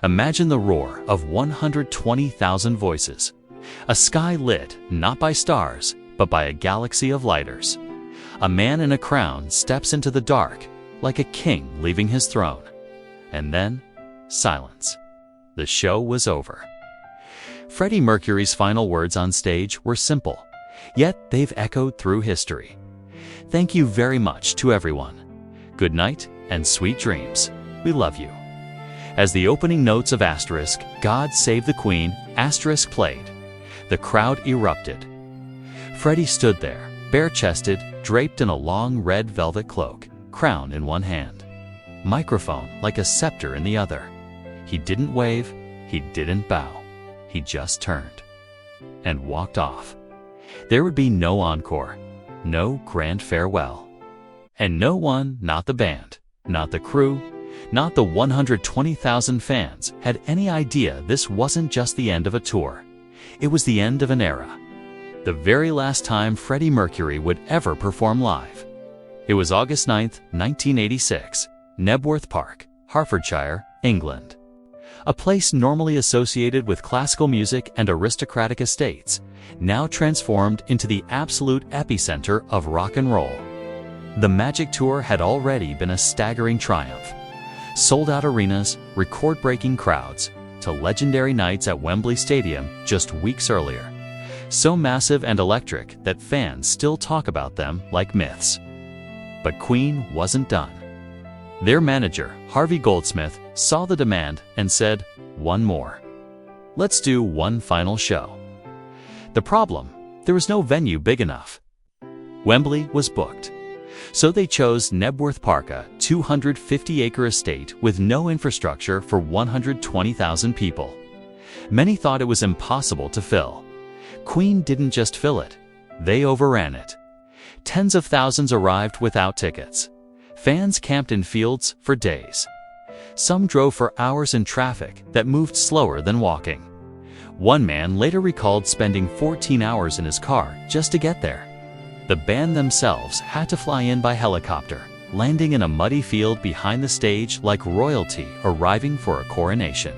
Imagine the roar of 120,000 voices. A sky lit not by stars, but by a galaxy of lighters. A man in a crown steps into the dark, like a king leaving his throne. And then, silence. The show was over. Freddie Mercury's final words on stage were simple, yet they've echoed through history. Thank you very much to everyone. Good night and sweet dreams. We love you. As the opening notes of Asterisk, God Save the Queen, Asterisk played, the crowd erupted. Freddie stood there, bare-chested, draped in a long red velvet cloak, crown in one hand, microphone like a scepter in the other. He didn't wave, he didn't bow. He just turned and walked off. There would be no encore, no grand farewell. And no one, not the band, not the crew, not the 120,000 fans, had any idea this wasn't just the end of a tour. It was the end of an era. The very last time Freddie Mercury would ever perform live. It was August 9th, 1986, Knebworth Park, Hertfordshire, England. A place normally associated with classical music and aristocratic estates, now transformed into the absolute epicenter of rock and roll. The Magic Tour had already been a staggering triumph. Sold-out arenas, record-breaking crowds, to legendary nights at Wembley Stadium just weeks earlier. So massive and electric that fans still talk about them like myths. But Queen wasn't done. Their manager, Harvey Goldsmith, saw the demand and said, "One more. Let's do one final show." The problem? There was no venue big enough. Wembley was booked. So they chose Knebworth Park, a 250-acre estate with no infrastructure for 120,000 people. Many thought it was impossible to fill. Queen didn't just fill it, they overran it. Tens of thousands arrived without tickets. Fans camped in fields for days. Some drove for hours in traffic that moved slower than walking. One man later recalled spending 14 hours in his car just to get there. The band themselves had to fly in by helicopter, landing in a muddy field behind the stage like royalty arriving for a coronation.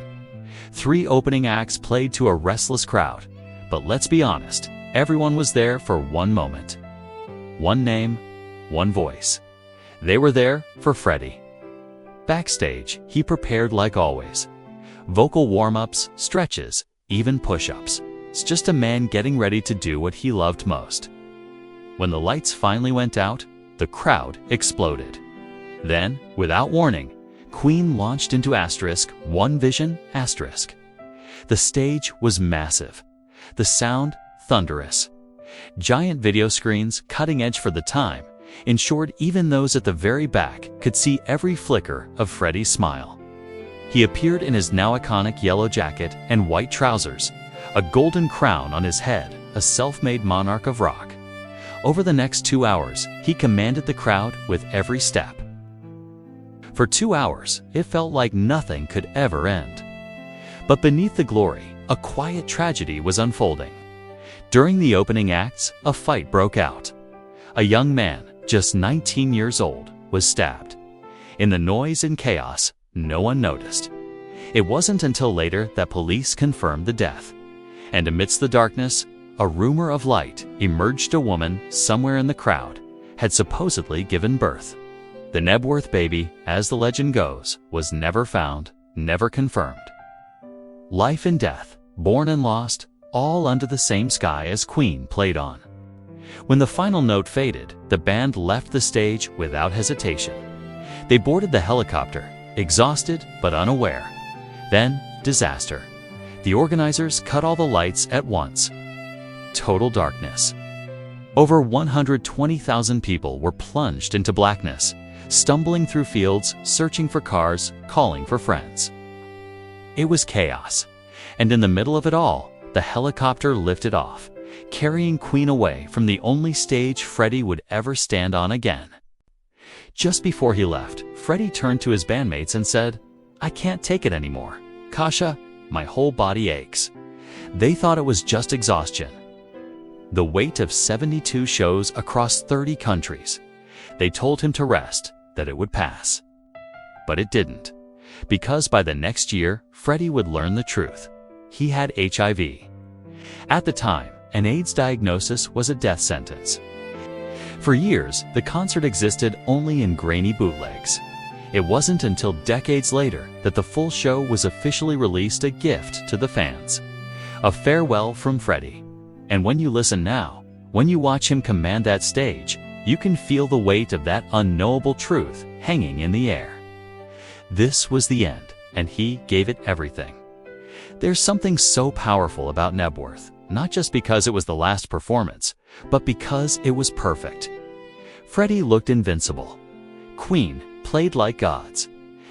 3 opening acts played to a restless crowd, but let's be honest, everyone was there for one moment. One name, one voice. They were there for Freddie. Backstage, he prepared like always. Vocal warm-ups, stretches, even push-ups. It's just a man getting ready to do what he loved most. When the lights finally went out, the crowd exploded. Then, without warning, Queen launched into Asterisk, one vision, Asterisk. The stage was massive. The sound, thunderous. Giant video screens, cutting edge for the time, ensured even those at the very back could see every flicker of Freddie's smile. He appeared in his now iconic yellow jacket and white trousers, a golden crown on his head, a self-made monarch of rock. Over the next 2 hours, he commanded the crowd with every step. For 2 hours, it felt like nothing could ever end. But beneath the glory, a quiet tragedy was unfolding. During the opening acts, a fight broke out. A young man, just 19 years old, was stabbed. In the noise and chaos, no one noticed. It wasn't until later that police confirmed the death. And amidst the darkness, a rumor of light emerged. A woman, somewhere in the crowd, had supposedly given birth. The Knebworth baby, as the legend goes, was never found, never confirmed. Life and death, born and lost, all under the same sky as Queen played on. When the final note faded, the band left the stage without hesitation. They boarded the helicopter, exhausted but unaware. Then, disaster. The organizers cut all the lights at once. Total darkness. Over 120,000 people were plunged into blackness, stumbling through fields, searching for cars, calling for friends. It was chaos, and in the middle of it all, the helicopter lifted off, carrying Queen away from the only stage Freddie would ever stand on again. Just before he left, Freddie turned to his bandmates and said, "I can't take it anymore. Kasha, my whole body aches." They thought it was just exhaustion. The weight of 72 shows across 30 countries. They told him to rest, that it would pass. But it didn't. because by the next year, Freddie would learn the truth. He had HIV. At the time, an AIDS diagnosis was a death sentence. For years, the concert existed only in grainy bootlegs. It wasn't until decades later that the full show was officially released, a gift to the fans. A farewell from Freddie. And when you listen now, when you watch him command that stage, you can feel the weight of that unknowable truth hanging in the air. This was the end, and he gave it everything. There's something so powerful about Knebworth, not just because it was the last performance, but because it was perfect. Freddie looked invincible. Queen played like gods.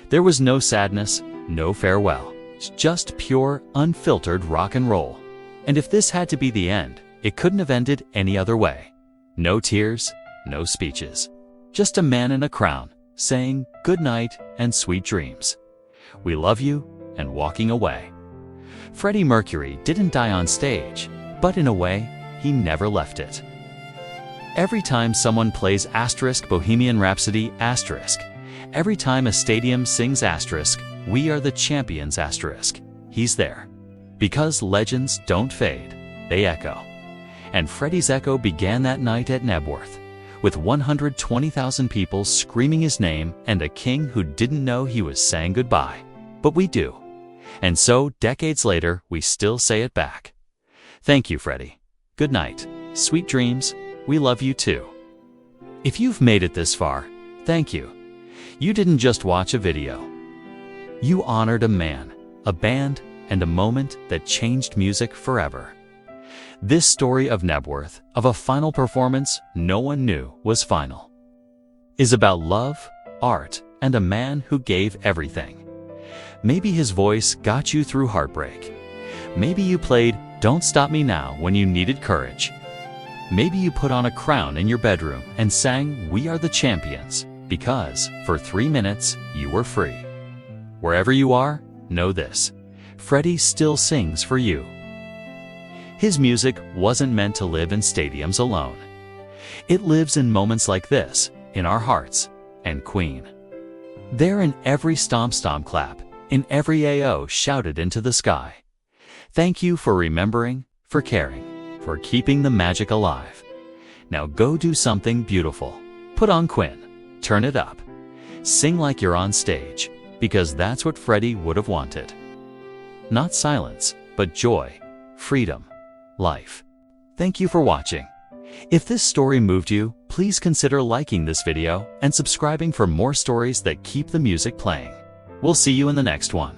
There was no sadness, no farewell, just pure, unfiltered rock and roll. And if this had to be the end, it couldn't have ended any other way. No tears, no speeches. Just a man in a crown saying good night and sweet dreams. We love you, and walking away. Freddie Mercury didn't die on stage, but in a way, he never left it. Every time someone plays Bohemian Rhapsody, every time a stadium sings we are the champions, he's there. Because legends don't fade, they echo. And Freddie's echo began that night at Knebworth, with 120,000 people screaming his name and a king who didn't know he was saying goodbye. But we do. And so, decades later, we still say it back. Thank you, Freddie. Good night. Sweet dreams. We love you too. If you've made it this far, thank you. You didn't just watch a video. You honored a man, a band, and a moment that changed music forever. This story of Knebworth, of a final performance no one knew was final, is about love, art, and a man who gave everything. Maybe his voice got you through heartbreak. Maybe you played Don't Stop Me Now when you needed courage. Maybe you put on a crown in your bedroom and sang We Are the Champions, because for 3 minutes you were free. Wherever you are, know this: Freddie still sings for you. His music wasn't meant to live in stadiums alone. It lives in moments like this, in our hearts, and Queen. They're in every stomp clap, in every AO shouted into the sky. Thank you for remembering, for caring, for keeping the magic alive. Now go do something beautiful. Put on Quinn. Turn it up. Sing like you're on stage, because that's what Freddie would have wanted. Not silence, but joy, freedom, life. Thank you for watching. If this story moved you, please consider liking this video and subscribing for more stories that keep the music playing. We'll see you in the next one.